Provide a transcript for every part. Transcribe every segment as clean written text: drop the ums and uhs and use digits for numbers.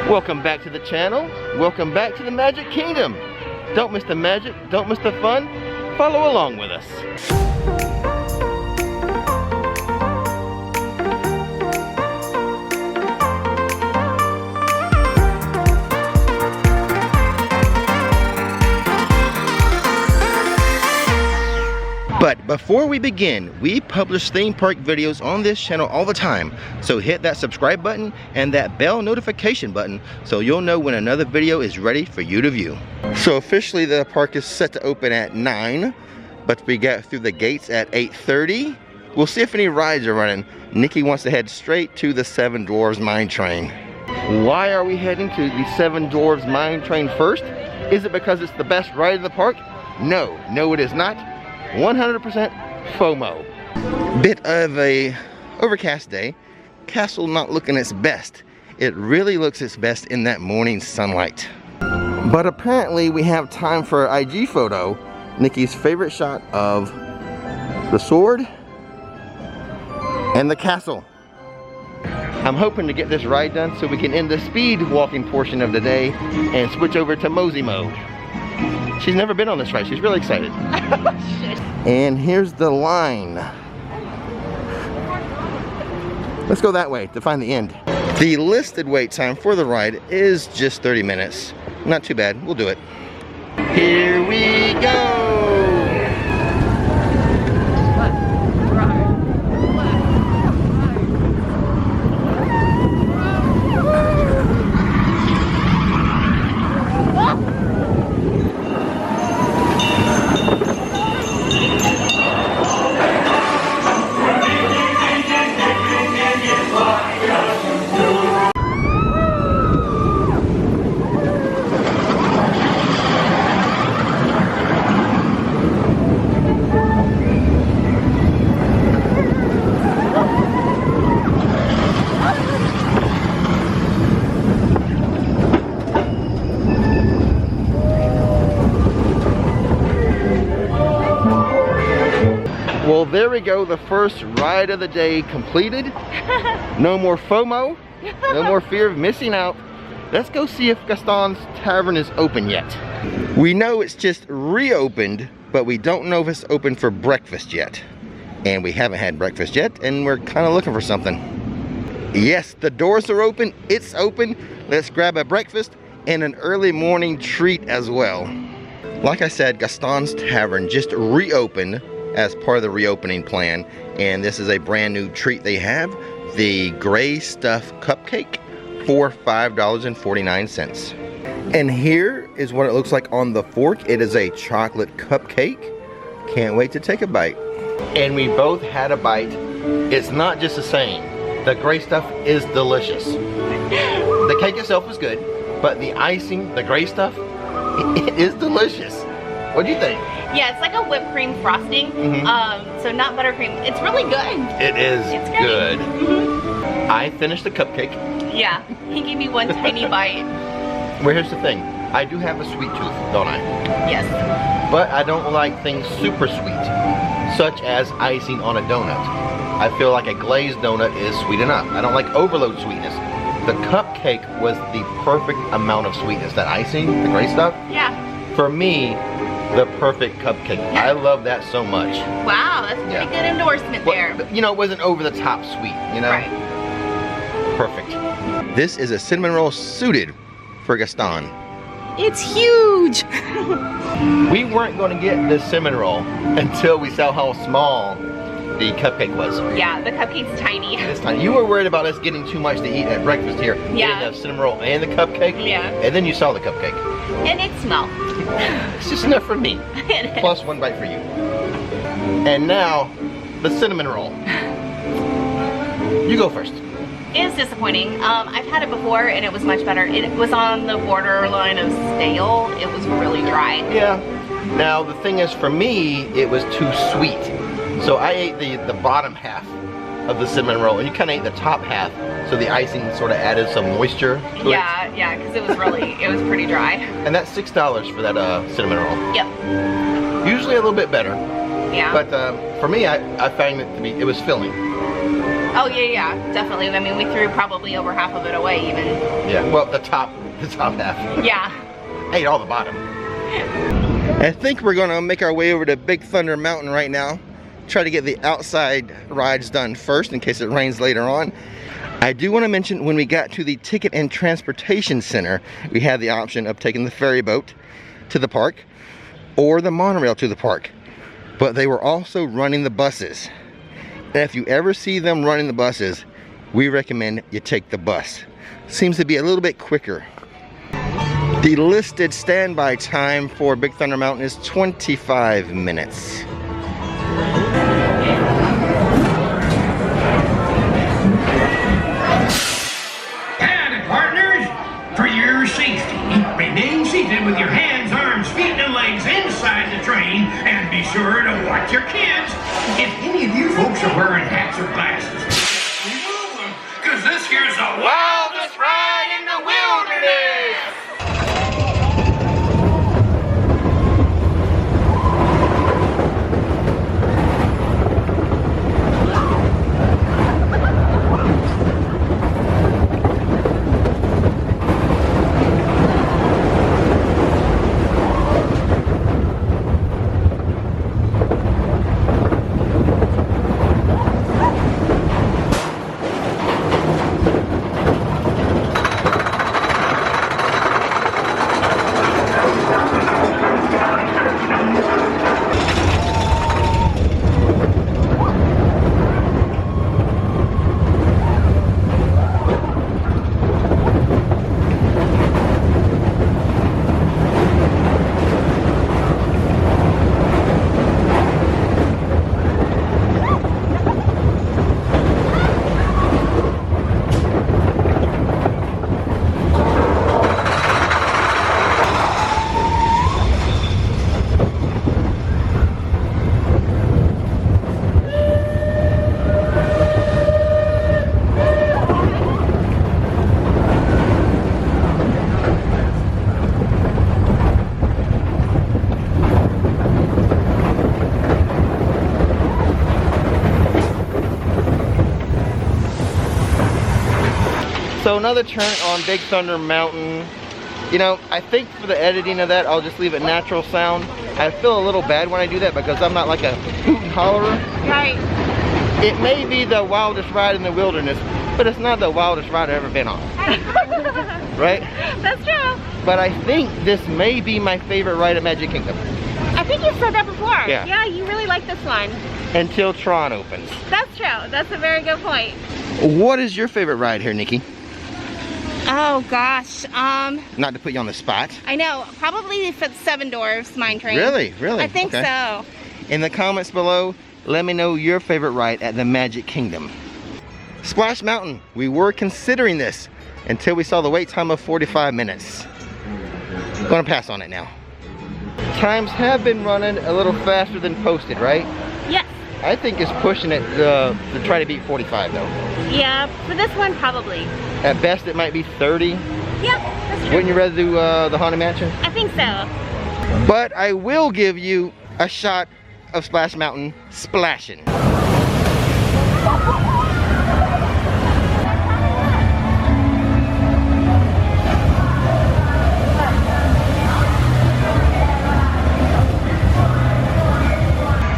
Welcome back to the channel. Welcome back to the Magic Kingdom. Don't miss the magic, don't miss the fun. Follow along with us. But before we begin, we publish theme park videos on this channel all the time. So hit that subscribe button and that bell notification button so you'll know when another video is ready for you to view. So officially the park is set to open at 9, but we got through the gates at 8:30. We'll see if any rides are running. Nikki wants to head straight to the Seven Dwarves Mine Train. Why are we heading to the Seven Dwarves Mine Train first? Is it because it's the best ride in the park? No, it is not. 100% FOMO. Bit of a overcast day. Castle not looking its best. It really looks its best in that morning sunlight. But apparently we have time for an IG photo. Nikki's favorite shot of the sword and the castle. I'm hoping to get this ride done so we can end the speed walking portion of the day and switch over to Mosey mode. She's never been on this ride. She's really excited. And here's the line. Let's go that way to find the end. The listed wait time for the ride is just 30 minutes. Not too bad. We'll do it. Here we go. Well, there we go, the first ride of the day completed. No more FOMO, no more fear of missing out. Let's go see if Gaston's Tavern is open yet. We know it's just reopened, but we don't know if it's open for breakfast yet. And we haven't had breakfast yet, and we're kind of looking for something. Yes, the doors are open, it's open. Let's grab a breakfast and an early morning treat as well. Like I said, Gaston's Tavern just reopened as part of the reopening plan, and this is a brand new treat they have, the gray stuff cupcake for $5.49. And here is what it looks like on the fork. It is a chocolate cupcake. Can't wait to take a bite. And we both had a bite. It's not just the same. The gray stuff is delicious. The cake itself is good, but the icing, the gray stuff, it is delicious. What do you think? Yeah, it's like a whipped cream frosting, so not buttercream. It's really good. It is it's good. I finished the cupcake. Yeah, he gave me one tiny bite. Well, here's the thing. I do have a sweet tooth, don't I? Yes. But I don't like things super sweet, such as icing on a donut. I feel like a glazed donut is sweet enough. I don't like overload sweetness. The cupcake was the perfect amount of sweetness. That icing, the gray stuff. Yeah. For me, the perfect cupcake. I love that so much. Wow, that's a pretty good endorsement there. You know, it wasn't over the top sweet, you know? Right. Perfect. This is a cinnamon roll suited for Gaston. It's huge. We weren't going to get this cinnamon roll until we saw how small the cupcake was. Yeah, the cupcake's tiny. It's tiny. You were worried about us getting too much to eat at breakfast here. Yeah. You didn't have cinnamon roll and the cupcake. Yeah. And then you saw the cupcake. And it smells. It's just enough for me. Plus one bite for you. And now, the cinnamon roll. You go first. It is disappointing. I've had it before and it was much better. It was on the borderline of stale. It was really dry. Yeah. Now the thing is, for me, it was too sweet. So I ate the bottom half of the cinnamon roll, and you kind of ate the top half. So the icing sort of added some moisture to it. Yeah, because it was pretty dry. And that's $6 for that cinnamon roll. Yep. Usually a little bit better. Yeah. But for me, I found it to be, it was filling. Oh yeah, definitely. I mean, we threw probably over half of it away even. Yeah, well, the top half. Yeah. Ate all the bottom. I think we're gonna make our way over to Big Thunder Mountain right now. Try to get the outside rides done first in case it rains later on. I do want to mention when we got to the Ticket and Transportation Center, we had the option of taking the ferry boat to the park or the monorail to the park. But they were also running the buses. And if you ever see them running the buses, we recommend you take the bus. Seems to be a little bit quicker. The listed standby time for Big Thunder Mountain is 25 minutes. Howdy, partners. For your safety, remain seated with your hands, arms, feet, and legs inside the train, and be sure to watch your kids. If any of you folks are wearing hats or glasses, remove them, because this here's the wildest ride in the wilderness. So another turn on Big Thunder Mountain. You know, I think for the editing of that, I'll just leave it natural sound. I feel a little bad when I do that because I'm not like a hoot and hollerer. Right. It may be the wildest ride in the wilderness, but it's not the wildest ride I've ever been on. Right? That's true. But I think this may be my favorite ride at Magic Kingdom. I think you said that before. Yeah. Yeah, you really like this one. Until Tron opens. That's true. That's a very good point. What is your favorite ride here, Nikki? Oh gosh, Not to put you on the spot. I know, probably if it's Seven Dwarves Mine Train. Really? I think so. In the comments below, let me know your favorite ride at the Magic Kingdom. Splash Mountain, we were considering this until we saw the wait time of 45 minutes. Gonna pass on it now. Times have been running a little faster than posted, right? Yes. I think it's pushing it to try to beat 45 though. Yeah, for this one probably. At best it might be 30. Yeah, that's true. Wouldn't you rather do the Haunted Mansion? I think so. But I will give you a shot of Splash Mountain splashing.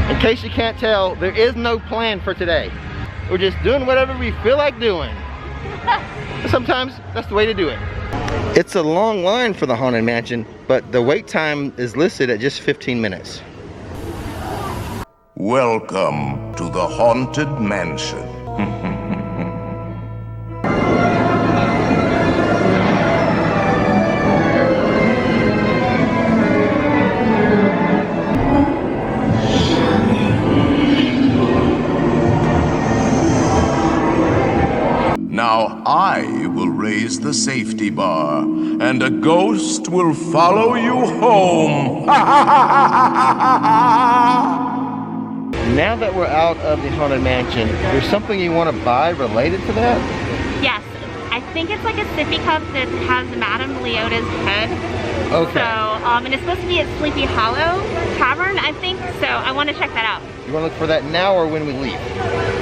In case you can't tell, there is no plan for today. We're just doing whatever we feel like doing. Sometimes that's the way to do it. It's a long line for the Haunted Mansion, but the wait time is listed at just 15 minutes. Welcome to the Haunted Mansion. Now I will raise the safety bar, and a ghost will follow you home. Now that we're out of the Haunted Mansion, there's something you want to buy related to that? Yes, I think it's like a sippy cup that has Madame Leota's head. Okay. So, and it's supposed to be at Sleepy Hollow Tavern, I think. So I want to check that out. You want to look for that now or when we leave?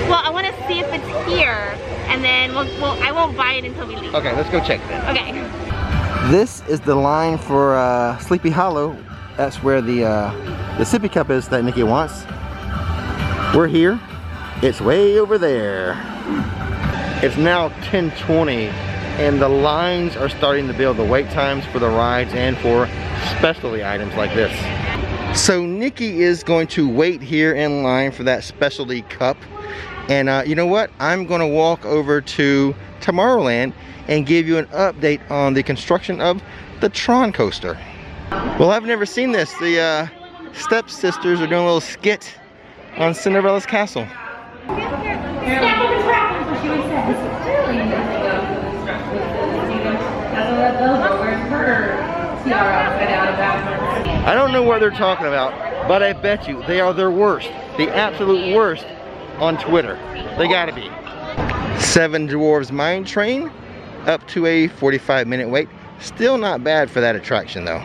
Well, I want to see if it's here, and then I won't buy it until we leave. Okay, let's go check then. Okay. This is the line for Sleepy Hollow. That's where the sippy cup is that Nikki wants. We're here. It's way over there. It's now 10:20 and the lines are starting to build, the wait times for the rides and for specialty items like this. So Nikki is going to wait here in line for that specialty cup. And you know what? I'm going to walk over to Tomorrowland and give you an update on the construction of the Tron coaster. Well, I've never seen this. The stepsisters are doing a little skit on Cinderella's castle. I don't know what they're talking about, but I bet you they are their worst, the absolute worst on Twitter. They gotta be. Seven Dwarves Mine Train, up to a 45-minute wait. Still not bad for that attraction though.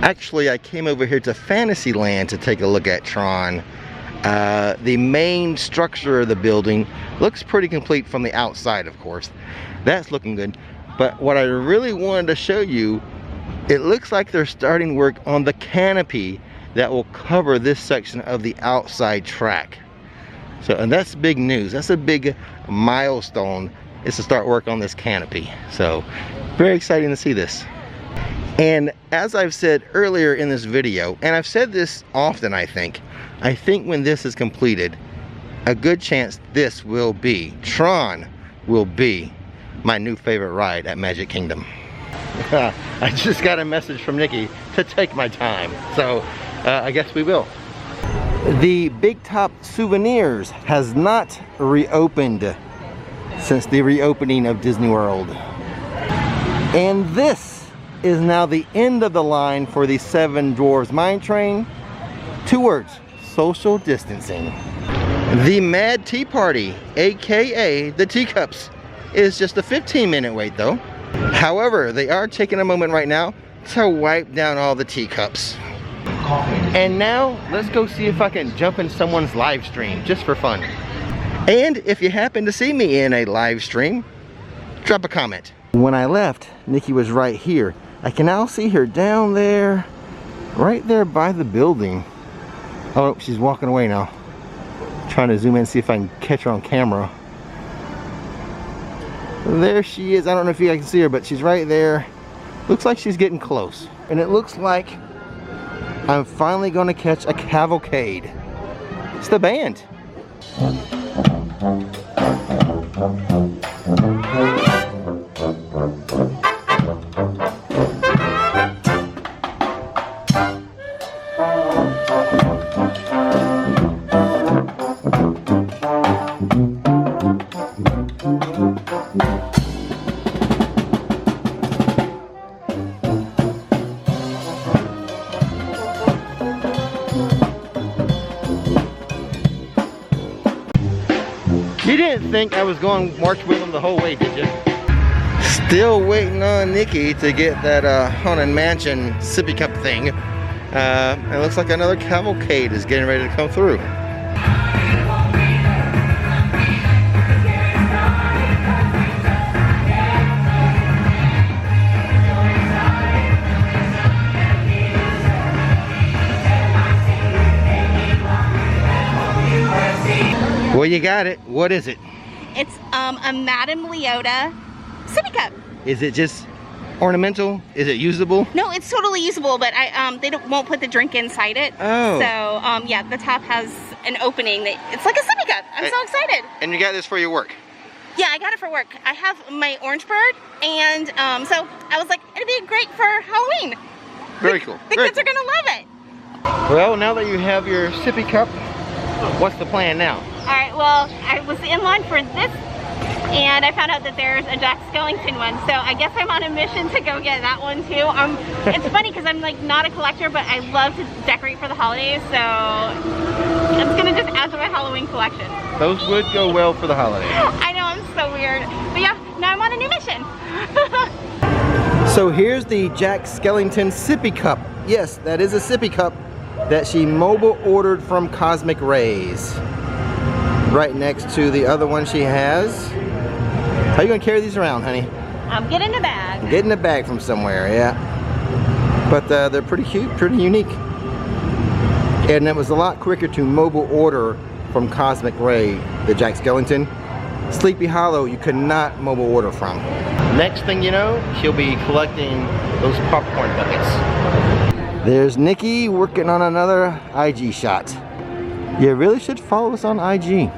Actually, I came over here to Fantasyland to take a look at Tron. The main structure of the building looks pretty complete from the outside, of course. That's looking good. But what I really wanted to show you, it looks like they're starting work on the canopy that will cover this section of the outside track. So, and that's big news. That's a big milestone, is to start work on this canopy. So, very exciting to see this. And as I've said earlier in this video, and I've said this often, I think when this is completed, a good chance this will be, Tron will be my new favorite ride at Magic Kingdom. I just got a message from Nikki to take my time, so I guess we will. The Big Top Souvenirs has not reopened since the reopening of Disney World. And this is now the end of the line for the Seven Dwarves Mine Train. 2 words: social distancing. The Mad Tea Party, aka the Teacups, is just a 15-minute wait though. However, they are taking a moment right now to wipe down all the teacups. And now, let's go see if I can jump in someone's live stream, just for fun. And if you happen to see me in a live stream, drop a comment. When I left, Nikki was right here. I can now see her down there, right there by the building. Oh, she's walking away now. Trying to zoom in and see if I can catch her on camera. There she is. I don't know if you guys can see her, but she's right there. Looks like she's getting close. And it looks like I'm finally going to catch a cavalcade. It's the band. You didn't think I was going to march with them the whole way, did you? Still waiting on Nikki to get that Haunted Mansion sippy cup thing. It looks like another cavalcade is getting ready to come through. Well, you got it. What is it? It's a Madame Leota sippy cup. Is it just ornamental? Is it usable? No, it's totally usable, but they won't put the drink inside it. Oh. So yeah, the top has an opening that it's like a sippy cup. I'm so excited. And you got this for your work? Yeah, I got it for work. I have my orange bird, and so I was like, it'd be great for Halloween. Very cool. The kids are gonna love it. Well, now that you have your sippy cup, what's the plan now? Alright, well, I was in line for this, and I found out that there's a Jack Skellington one, so I guess I'm on a mission to go get that one too. It's funny because I'm like not a collector, but I love to decorate for the holidays, so it's gonna just add to my Halloween collection. Those would go well for the holidays. I know, I'm so weird. But yeah, now I'm on a new mission. So here's the Jack Skellington sippy cup. Yes, that is a sippy cup that she mobile ordered from Cosmic Rays. Right next to the other one she has. How are you gonna carry these around, honey? I'm getting the bag. Getting a bag from somewhere, yeah. But they're pretty cute, pretty unique. And it was a lot quicker to mobile order from Cosmic Ray, the Jack Skellington. Sleepy Hollow, you could not mobile order from. Next thing you know, she'll be collecting those popcorn buckets. There's Nikki working on another IG shot. You really should follow us on IG.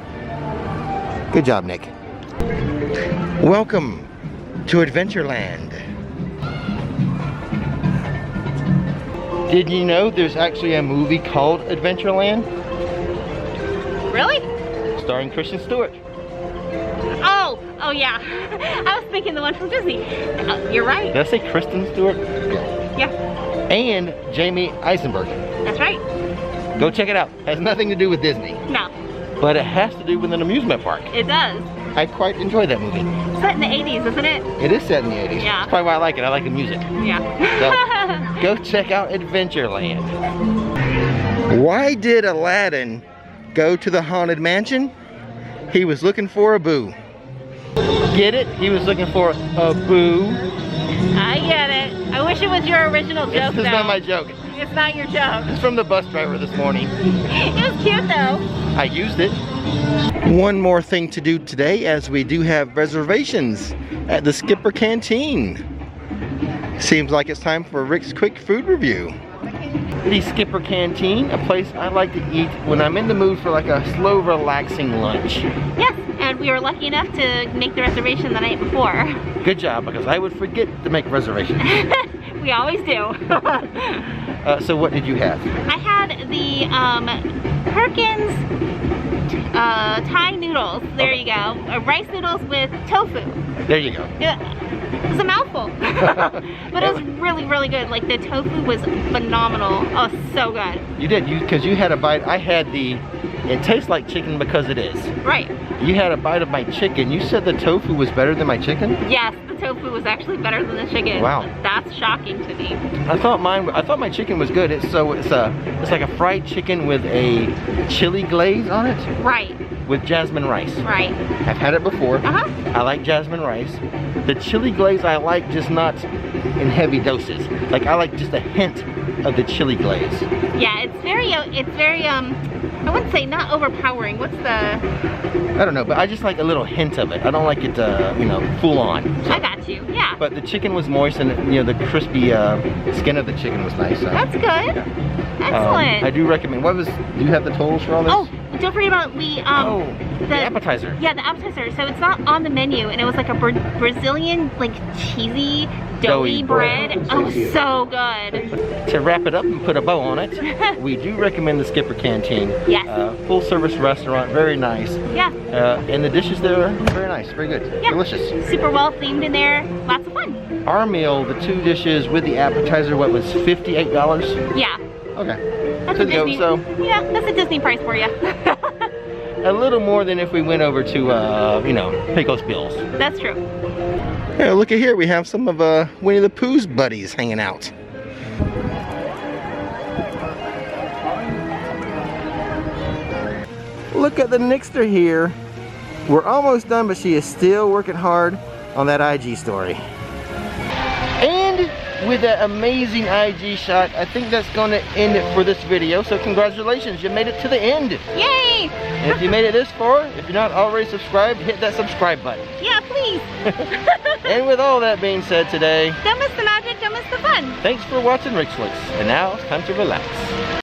Good job, Nick. Welcome to Adventureland. Did you know there's actually a movie called Adventureland? Really? Starring Kristen Stewart. Oh yeah. I was thinking the one from Disney. You're right. Did I say Kristen Stewart? Yeah. And Jamie Eisenberg. That's right. Go check it out. Has nothing to do with Disney. No. But it has to do with an amusement park. It does. I quite enjoy that movie. It's set in the 80s, isn't it? It is set in the 80s. Yeah. That's probably why I like it. I like the music. Yeah. So, go check out Adventureland. Why did Aladdin go to the Haunted Mansion? He was looking for a boo. Get it? He was looking for a boo. I get it. I wish it was your original joke, This is not my joke. It's not your joke. It's from the bus driver this morning. It was cute though. I used it. One more thing to do today, as we do have reservations at the Skipper Canteen. Seems like it's time for Rick's quick food review. The Skipper Canteen, a place I like to eat when I'm in the mood for like a slow, relaxing lunch. Yes, and we were lucky enough to make the reservation the night before. Good job, because I would forget to make reservations. We always do. So what did you have? I had the Perkins Thai noodles. There you go. Rice noodles with tofu. There you go. Yeah, it was a mouthful. But it was really, really good. Like the tofu was phenomenal. Oh, so good. You did, because you had a bite. I had the, it tastes like chicken because it is. Right. You had a bite of my chicken. You said the tofu was better than my chicken? Yes, the tofu was actually better than the chicken. Wow. That's shocking to me. I thought my chicken was good. It's like a fried chicken with a chili glaze on it. Right. With jasmine rice. Right. I've had it before. Uh-huh. I like jasmine rice. The chili glaze I like, just not in heavy doses. Like I like just a hint of the chili glaze. Yeah, it's very I wouldn't say not overpowering. What's the? I don't know, but I just like a little hint of it. I don't like it, you know, full on. So. I got you. Yeah. But the chicken was moist, and you know the crispy skin of the chicken was nice. So. That's good. Yeah. Excellent. I do recommend. Do you have the totals for all this? Oh, don't forget about the appetizer. Yeah, the appetizer. So it's not on the menu, and it was like a Brazilian, like cheesy, doughy bread. Oh, so good. To wrap it up and put a bow on it, we do recommend the Skipper Canteen. Yes. Full service restaurant, very nice. Yeah. And the dishes there are very nice, very good, yeah. Delicious. Super well themed in there. Lots of fun. Our meal, the 2 dishes with the appetizer, what was $58? Yeah. Okay. That's Good a to go. Disney. So Yeah, that's a Disney price for you. a little more than if we went over to, you know, Pecos Bills. That's true. Yeah, look at here. We have some of Winnie the Pooh's buddies hanging out. Look at the Nixter here. We're almost done, but she is still working hard on that IG story. And with that amazing IG shot, I think that's going to end it for this video. So congratulations, you made it to the end. Yay! And if you made it this far, if you're not already subscribed, hit that subscribe button. Yeah, please. And with all that being said today, Don't miss the magic, don't miss the fun. thanks for watching Rix Flix. And now it's time to relax.